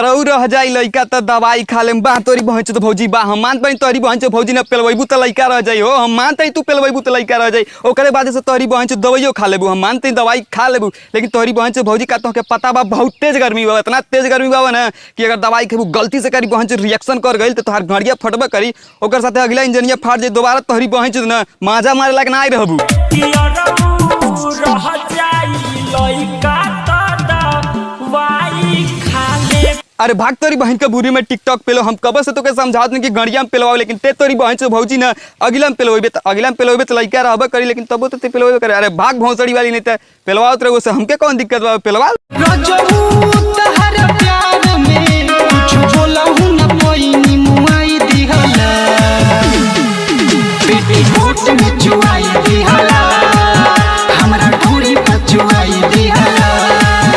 करऊ रह जाई लइका त दवाई खा लेम बा तोरी बहन तो भौजी बा हम मानत बई तोरी बहन भौजी न पेलवैबू त लइका रह जाई हो हम मानत तू पेलवैबू त लइका रह जाई ओकरे बाद से तोरी बहन दवाइयो खा लेबू हम मानते दवाई खा लेबू लेकिन तोरी बहन भौजी का तोहके पता बा बहुत तेज गर्मी बा इतना तेज गर्मी बा ना कि अगर दवाई खेबू गलती से करी बहन रिएक्शन कर गइल त तोहार घड़िया फटबे करी ओकर साथे अगला इंजनिया फाट जाई दोबारा तोहरी बहन न माजा मारे लायक ना रहबू रह जाई लइका त दवाई खा ले। अरे भाग तोरी बहन के बुरी में टिकटॉक पेलो हम कब से तो के समझात नहीं कि गड़िया में पेलवाओ लेकिन ते तोरी बहन से भौजी ना अगला में पेलवेबे तो लइका रहबे करी लेकिन तबो तो ते पेलवेबे करे। अरे भाग भौसड़ी वाली नहीं ते पेलवाओत रहो से हमके कौन दिक्कत बा पेलवा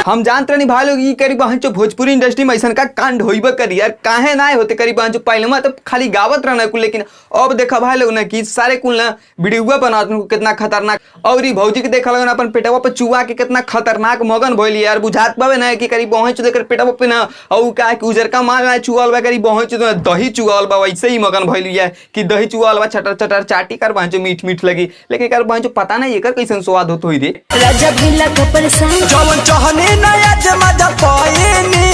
हम जानते नहीं भाई लोग करी बहन चो भोजपुरी इंडस्ट्री में ऐसा का कांड होइबे करी यार काहे ना होते करी बहन चो पहले में तो खाली गावत रहना कुल लेकिन अब देखा भाई लोग ना कि सारे कुल ना वीडियो बनाते कितना खतरनाक और भौजी के देखा लगा अपन पेटवा पे चुआ के कितना खतरनाक मगन भइल यार बुझात पावे ना कि करी बहन चो देकर पेटवा पे ना और का कि उजर का माल ना चुआल बा करी बहन चो दही चुआल बा वैसे ही मगन भइल यार कि दही चुआल बा छटर छटर चाटी कर बहन चो मीठ मीठ लगी लेकिन कर बहन चो पता नहीं एकर कैसन स्वाद होत होई रे राजा भिला कपड़ सा जवन चाहने नया जमा पाएनी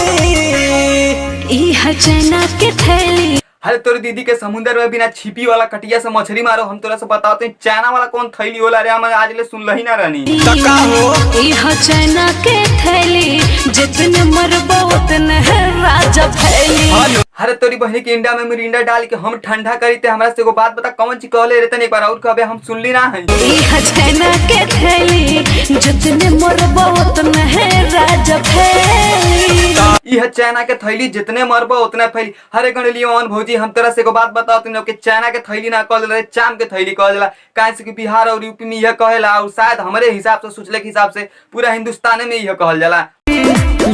ई हचना के थैली। अरे तोरी दीदी के समुंदर में बिना छिपी वाला कटिया से मछली मारो हम तोरा से बताते हैं चाइना वाला कौन थैली होला रे हम आज ले सुन लही ना रहनी तका हो ई हचना के थैली जितने मरबो उतने है राजा फैली। अरे तोरी बहनी के इंडा में मिरिंडा डाल के हम ठंडा करी थे हमरा से को बात बता कौन ची कहले रे तने एक बार और कहबे हम सुनली ना है ई हचना के थैली जितने मरबो उतने है राजा फैली। यह चाइना के थैली जितने मरबो उतने फैली। हरे गणलियन भौजी हम तोरा से को बात बताओ तने कि चाइना के थैली ना कहल रे चाम के थैली कहल जाला काहे से कि बिहार और यूपी में यह कहेला और शायद हमरे हिसाब से सोचले के हिसाब से पूरा हिंदुस्तान में यह कहल जाला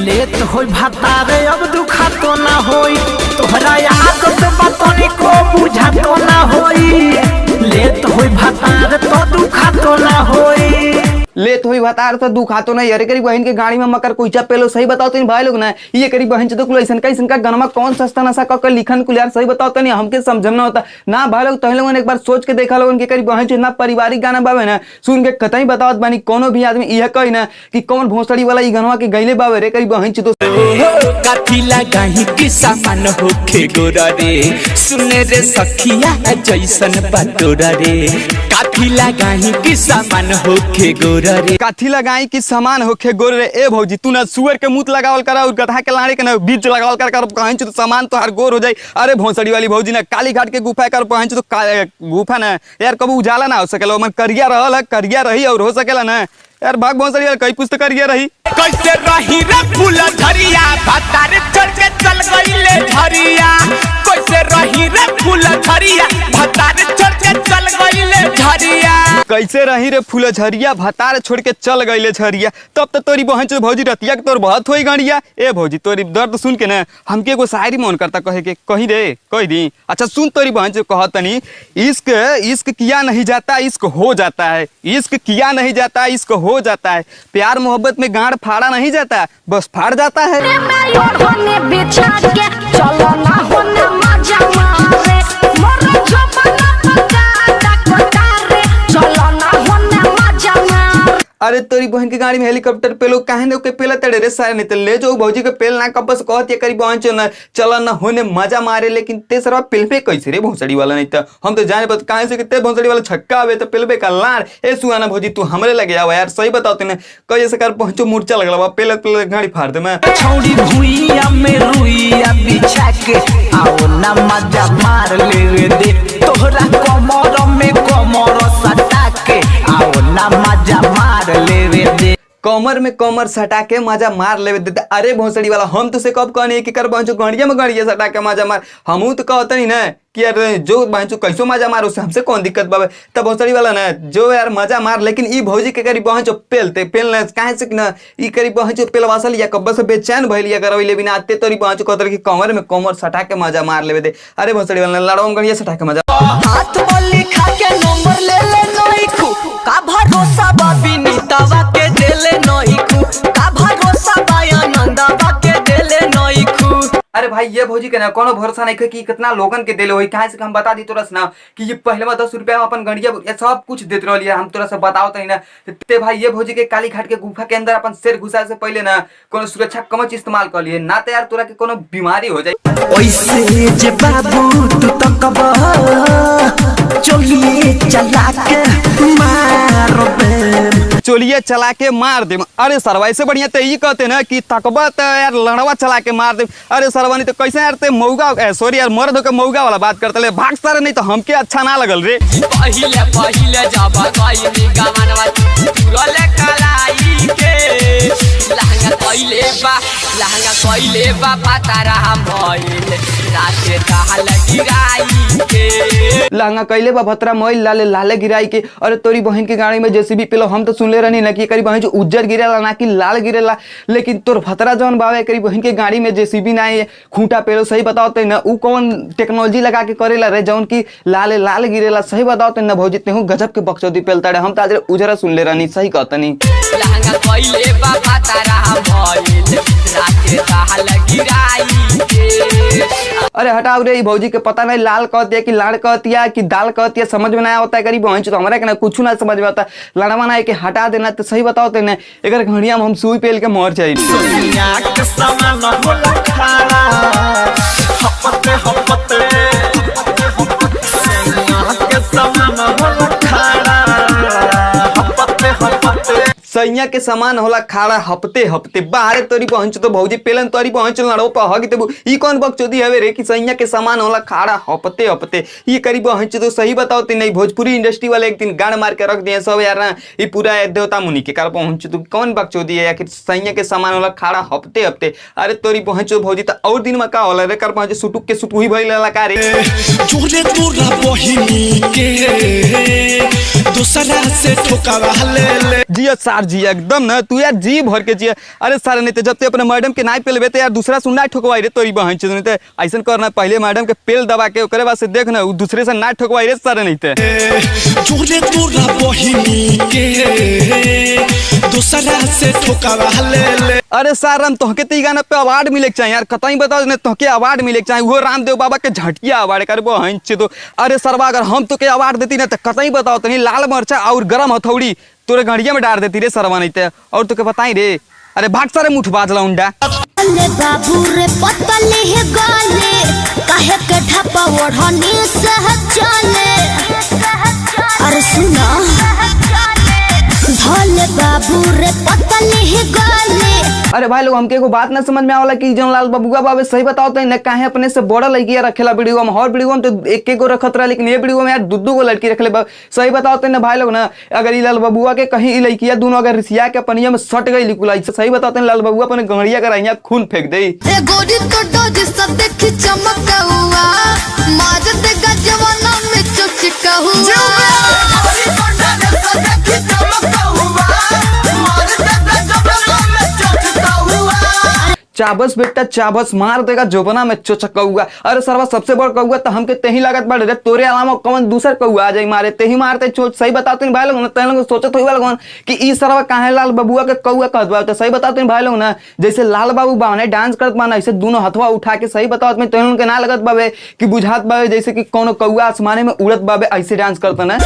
लेत होई भातारे अब दुखा तो ना होई तोहरा आदत बतने को बुझा तो ना होई लेत होई भातारे तो दुखा तो ना होई लेत होई भतार तो दुखा तो नहीं। अरे करी बहन के गाड़ी में मकर कोईचा पेलो सही बताओ तो भाई लोग ना ये करी बहन तो कुल ऐसा का गनमा कौन सस्ता नशा कर लिखन कुल यार सही बताओ तो नहीं हमके समझना होता ना भाई लोग तो लोगों ने एक बार सोच के देखा लोगन के करी बहन इतना पारिवारिक गाना बावे ना सुन के कतई बताओ बानी कोनो भी आदमी यह कही ना कि कौन भोसड़ी वाला ई गनवा के गईले बावे रे करी बहन तो काठी लगाही के सामान होखे गोरा रे सुने रे सखिया जैसन पटोरा रे काठी लगाही के सामान होखे गोरा काठी लगाई कि सामान होखे गोर रे ए भौजी तू ना सुअर के मुंह लगावल करा और गधा के लाड़े के ना बीज लगावल कर पहन तो सामान तो हर गोर हो जाई। अरे भोसड़ी वाली भौजी ना काली घाट के गुफा कर पहन तो गुफा ना यार कबू उजाला ना हो सकेला मन करिया रहल करिया रही और हो सकेला ना यार भाग भोसड़ी वाली कई पुस्तक करिया रही कैसे रही रे फूल झरिया भतारे चढ़ के चल गईले झरिया कैसे रही रे फूल झरिया भतारे चढ़ के चल गईले झरिया कैसे रही रे फूल झरिया भतार छोड़ के चल गईले झरिया तब तो तोरी बहन चो भौजी रतिया के तोर बहुत होई गाड़िया ए भौजी तोरी दर्द सुन के ना हमके एगो शायरी मन करता कहे के कही रे कह दी अच्छा सुन तोरी बहन चो कहतनी इश्क इश्क किया नहीं जाता इश्क हो जाता है इश्क किया नहीं जाता इश्क हो जाता है प्यार मोहब्बत में गांड फाड़ा नहीं जाता बस फाड़ जाता है। अरे तोरी बहन की गाड़ी में हेलीकॉप्टर पे लोग काहे ने के पेला तड़े रे सारे नहीं ले जो भौजी के पेल ना कबस कहत करी बहन चो ना चला ना होने मजा मारे लेकिन तेसरा पेल पे कैसे रे भौसड़ी वाला नहीं तो हम तो जाने बत काहे से कितने भौसड़ी वाला छक्का आवे तो पेल पे का लाड़ ए सुहाना भौजी तू हमरे लगे आवा यार सही बताओ तने कैसे कर पहुंचो मूर्छा लगला बा पेल पेल गाड़ी फाड़ दे मैं छौड़ी भुइया में रुइया बिछा के आओ ना मजा मार ले दे तोहरा कमर में कमर सटा के आओ ना मजा मार ले दे कमर में कमर सटा के मजा मार ले देते। अरे भोसड़ी वाला हम तो से कब कहने कि कर बहचो गड़िया में गड़िया सटा के मजा मार हमू तो कहते नहीं ना कि यार जो बहचो कैसो मजा मार उससे हमसे कौन दिक्कत बाबे तब भोसड़ी वाला ना जो यार मजा मार लेकिन ई भौजी के करी बहचो पेलते पेलना काहे से ना ई करी बहचो पेलवासल या कब्बा से बेचैन भइल या करवइले बिना आते तोरी बहचो कहतर कि कमर में कमर सटा के मजा मार लेवे दे। अरे भोसड़ी वाला लड़वा गड़िया सटा के मजा हाथ बोली खा के नंबर ले ले नई खू का भरोसा बाबी नीतावा के देले नई खू का भरोसा बाया नंदावा के देले नई खू भाई ये भौजी के ना कोनो भरोसा नहीं कि कितना लोगन के दिले होई। कहाँ से हम बता दी तोरा से ना कि ये पहले में 10 रुपया में अपन गंडिया सब कुछ देते रहिए। हम तोरा से बताओ तो ना ते भाई ये भौजी के काली घाट के गुफा के अंदर अपन शेर घुसा से पहले ना कोनो सुरक्षा कवच इस्तेमाल कर लिए ना तो यार तोरा के कोनो बीमारी हो जाए। ओइसे जे बाबू तू तो कब चलिए चला के मार दे, चोलिए चला के मार दे। अरे सरवा ऐसे बढ़िया तो ये कहते ना कि तकबा तो यार लड़वा चला के मार दे। अरे सरवा नहीं तो कैसे यार ते मौगा सॉरी यार मर्द होकर मौगा वाला बात करते ले भाग सारे नहीं तो हमके अच्छा ना लगल रे। पहिले पहिले जब गइनी गमनवा तुरले कलाई के लहंगा कइले बा पतारा हम भइल राते कहल गिराई के लहंगा कैले बा भतरा मोइल लाले लाले गिराई के। अरे तोरी बहन के गाड़ी में जेसीबी पेलो हम तो सुनले रहनी ना कि करी बहन जो उज्जर गिरेला ना कि लाल गिरेला, लेकिन तोर भतरा जौन बावे करी बहन के गाड़ी में जेसीबी ना है खूंटा पेलो। सही बताओ तो ना उ कौन टेक्नोलॉजी लगा के करेला रे जौन की लाले लाल गिरेला। सही बताओ तो ना भौजी तेहू गजब के बकचोदी पेलता रे। हम तो आज उजरा सुनले रहनी। सही कहतनी लहंगा कइले बा पतारा हम भइल राते कहल गिराई के। अरे हटाओ रे भौजी के पता नहीं लाल कहती है कि लाड़ कहती है कि दाल कहती है, समझ में ना होता है करीब तो हमारा के ना कुछ ना समझ में आता लड़वा ना है कि हटा देना। तो सही बताओ तो ना एक घड़िया में हम सुई पेल के मर जाए। दुनिया के सामान होला खाड़ा हपते हपते, दुनिया के सामान होला खाड़ा हपते हपते, सैया के सामान होला खाड़ा हफ्ते हफ्ते। बाहरे तोरी पहुंच तो भौजी पेलन तोरी पहुंच लड़ो पहग देबू ई कौन बकचोदी हवे रे कि सैया के सामान होला खाड़ा हफ्ते हफ्ते। ये करी पहुंच तो सही बताओ तो नहीं भोजपुरी इंडस्ट्री वाले एक दिन गाड़ मार के रख दिए सब यार ना। ये पूरा देवता मुनि के कार पहुंच तो कौन बकचोदी है या कि सैया के सामान होला खाड़ा हफ्ते हफ्ते। अरे तोरी पहुंच भौजी तो और दिन में का होला रे कर पहुंच सुटुक के सुटुही भइल का रे। जोरे तोरा बहिनी के दूसरा से ठोकावा ले जिया सार जी एकदम ना तू यार जी भर के जिया। अरे सारे नहीं तो जब ते अपने मैडम के नाई पेलबे तो यार दूसरा सुनना ठोकवाई रे तोरी बहन नहीं तो ऐसा करना पहले मैडम के पेल दबा के ओकरे बाद से देख ना दूसरे से ना ठोकवाई रे सारे नहीं तो जोरे तोरा बहिनी के दूसरा से ठोकावा ले। अरे सार हम तोहके तो गाना पे अवार्ड मिले चाहिए यार कतई बताओ ना तोहके अवार्ड मिले चाहिए वो रामदेव बाबा के झटिया अवार्ड कर बहन तो। अरे सरवा अगर हम तो के अवार्ड देती ना तो कतई बताओ तो नहीं लाल मरचा और गरम हथौड़ी तोरे गाड़िया में डाल देती रे सरवा नहीं तो। और तो के बताई रे अरे भाग सारे मुठ बाजला उंडा। अरे बाबू रे पतले है गाले काहे के ढपा ओढ़नी से चले। अरे सुना धोले बाबू रे पतले है गाले। अरे भाई लोग हमके एगो बात ना समझ में आवला कि जौन लाल बबुआ बाबे सही बताओ तो ना काहे अपने से बड़ा लड़की रखेला वीडियो में। हर वीडियो में तो एक गो रखत रहा लेकिन ये वीडियो में यार दू गो लड़की रखले। सही बताओ तो ना भाई लोग ना अगर ई लाल बबुआ के कहीं ई लड़किया दोनों अगर रिसिया के पनिया में सट गई लिकुलाई सही बताओ तो लाल बबुआ अपने गड़िया कर यहाँ खून फेंक दे। रे गोरी तो डोज सब देखी चमका हुआ माज दे गजवाना में चुचका हुआ। चाबस बेटा चाबस मार देगा जोबना में चोचक कौआ। अरे सरवा सबसे बड़ कौआ तो हमके तेही लागत बड़ रे तोरे अलावा कौन दूसर कौआ आ जाई मारे तेही मारते चोट। सही बताते हैं भाई लोग ना तैन लोग सोचत होई लोगन कि ई सरवा काहे लाल बबुआ के कौआ कहत बा। तो सही बताते हैं भाई लोग ना जैसे लाल बाबू बाने डांस करत बा ना ऐसे दोनों हथवा उठा के सही बताओ में तैन के ना लगत बाबे कि बुझात बाबे जैसे कि कोनो कौआ आसमाने में उड़त बाबे ऐसे डांस करत ना।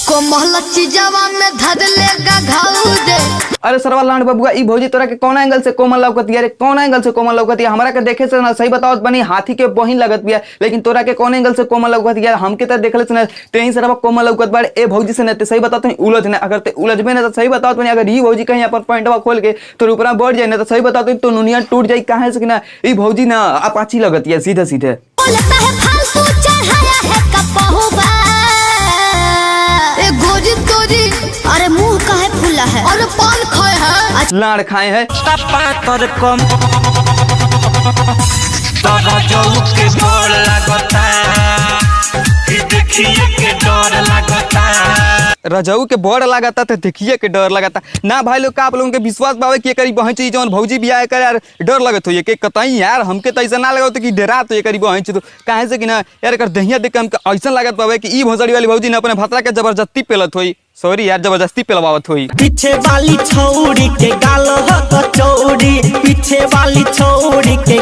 कोमल चीजवा में धर लेगा घाव दे। अरे सरवा लांड बबुआ ई भौजी तोरा के कौन एंगल से कोमल लौकत है रे कौन एंगल से कोमल लौकत है। हमरा के देखे से ना सही बताओ बनी हाथी के बहिन लगत बिया लेकिन तोरा के कौन एंगल से कोमल लौकत है। हमके तो देखले से ना तेही सरवा कोमल लौकत बाड़े ए भौजी से ना ते सही बताओ तो उलझ ना अगर ते उलझबे ना तो सही बताओ तो अगर ई भौजी कहीं अपन पॉइंटवा खोल के तो ऊपर बढ़ जाए ना तो सही बताओ तो नुनिया टूट जाई काहे से कि ना ई भौजी ना अपाची लगत है सीधे सीधे। बोलता है फालतू चढ़ाया है कपहुबा ए गोरी तोरी। अरे मुंह काहे फूला है और पान खाए है लाड़ खाए हैं टपा कर कम तोरा जो के डर लगता कि देखिए के डर लगता रजऊ के बड़ लगाता तो देखिए के डर लगाता ना भाई लोग का आप लोगों के विश्वास पावे कि करी बहन चीज जौन भौजी बियाह करे यार डर लगत हो के कतई यार हमके तो ऐसा ना लगत कि डरा तो ये करी बहन चीज तो काहे से कि ना यार कर दहिया देख के हमके ऐसा लागत पावे कि ई भोसड़ी वाली भौजी ने अपने भतरा के जबरदस्ती पेलत होई सॉरी यार जबरदस्ती पेलवावत होई। पीछे वाली छोड़ी के गाल हो तो चौड़ी पीछे वाली छोड़ी के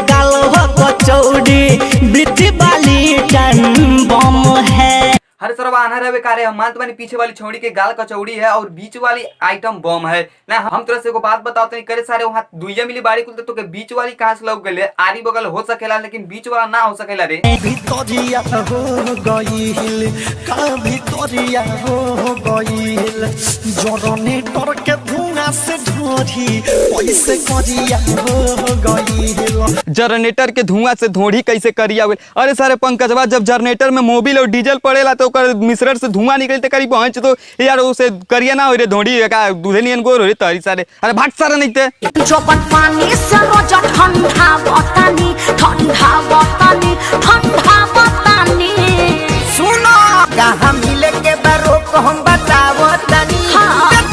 रहे कारे हम मानत बानी पीछे वाली छौड़ी के गाल कचौड़ी है और बीच वाली आइटम बम है ना। हम तरह से को बात बताओ तो करे सारे वहां दुइया मिली बाड़ी कुल तो के बीच वाली कहां से लग गले आरी बगल हो सकेला लेकिन बीच वाला ना हो सकेला रे। भितरिया हो गईल का भितरिया हो गईल जनरेटर के धुआं से ढोरी पैसे करिया हो गईल जनरेटर के धुआं से धोड़ी कैसे करिया। अरे सारे पंकजवा जब जनरेटर में मोबिल और डीजल पड़ेला तो ओकर मिश्रण से धुआं निकलते करीब पहुंच तो यार उसे करिया ना हो रे धोड़ी का दूधे नियन गोर हो रे तरी सारे। अरे भाग सारा नहीं थे चौपन पानी से रोज ठंडा बतानी सुनो कहाँ मिले के बारो को हम बतावो तनी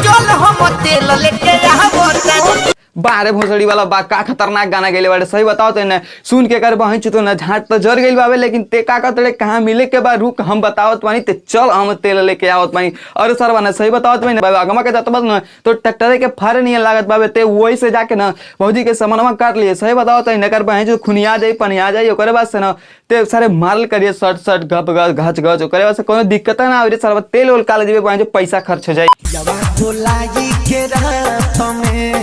चल हम तेल लेके आवो तनी। बारे भोसड़ी वाला बा का खतरनाक गाना गेले बारे सही बताओ तो ना सुन के कर पहुंच तो ना झाट तो जर गइल बावे लेकिन ते का तड़े कहां मिले के बाद रुक हम बतावत बानी ते चल हम तेल लेके आवत बानी। अरे सर बना सही बतावत बानी बाबा अगमा के जात बस ना तो ट्रैक्टर के फारे नहीं लागत बावे ते वही से जाके ना भौजी के सामानवा काट लिए सही बताओ तो ना कर पहुंच जो खुनिया जाई पनिया जाई ओकरे बाद से ना ते सारे मारल करिए शर्ट शर्ट गप गप घच घच ओकरे बाद से कोनो दिक्कत ना आवे सर तेल ओल काले जेबे पहुंच पैसा खर्च हो जाई। जवा बोलाई के रात में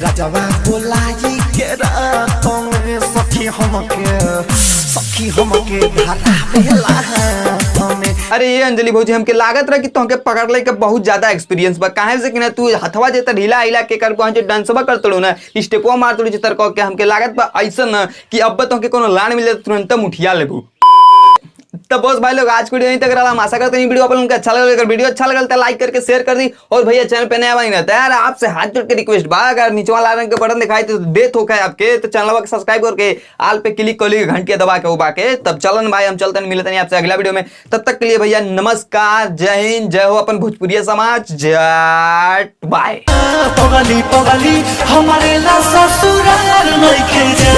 राजवा बोलाई के रात में सखी हमके घरा भेला हमें। अरे ये अंजलि भौजी हमके लागत रहा कि तुमके पकड़ ले के बहुत ज्यादा एक्सपीरियंस बा काहे से कि ना तू हथवा जेता ढीला हिला के कर पहुंचे डांसबा कर तड़ो ना स्टेपवा मार तड़ो चितर को के हमके लागत बा ऐसा ना कि अब तुमके कोनो लान मिले तुरंत मुठिया लेबू। तो बस भाई लोग आज वीडियो यहीं तक रहा। आशा करते हैं वीडियो आप लोगों को अच्छा लगा। अगर वीडियो अच्छा लगा तो लाइक करके शेयर कर दी और भैया चैनल पे नया बनी रहता है यार आपसे हाथ जोड़ के रिक्वेस्ट बा अगर नीचे वाला रंग का बटन दिखाई तो डेथ हो गए आपके तो चैनल को सब्सक्राइब करके आल पे क्लिक कर ली घंटिया दबा के उबा के तब चलन भाई हम चलते हैं मिलते हैं आपसे अगला वीडियो में। तब तक के लिए भैया नमस्कार जय हिंद जय हो अपन भोजपुरिया समाज जय बाय। पगली हमारे ला ससुराल नहीं